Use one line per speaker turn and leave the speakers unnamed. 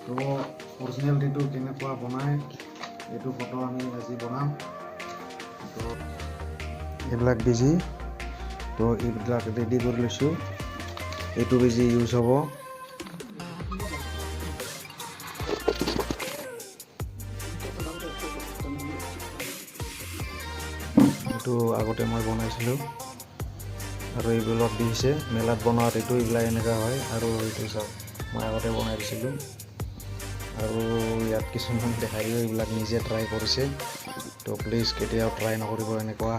তো অৰিজিনেলিটিটো কেনেকুৱা বনায় এইটো ফটো আমি আজি বনাম। তো এইবিলাক বেজি, তো এইবিলাক ৰেডি কৰি লৈছোঁ। এইটো বেজি ইউজ হ'ব। এইটো আগতে মই বনাইছিলোঁ আৰু এইবিলাক দিছে মেলাত বনোৱাত। এইবিলাক এনেকুৱা হয় আৰু এইটো চাওক মই আগতে বনাই দিছিলোঁ আৰু ইয়াত কিছুমান দেখাইও এইবিলাক নিজে ট্ৰাই কৰিছে। তো প্লিজ কেতিয়াও ট্ৰাই নকৰিব এনেকুৱা।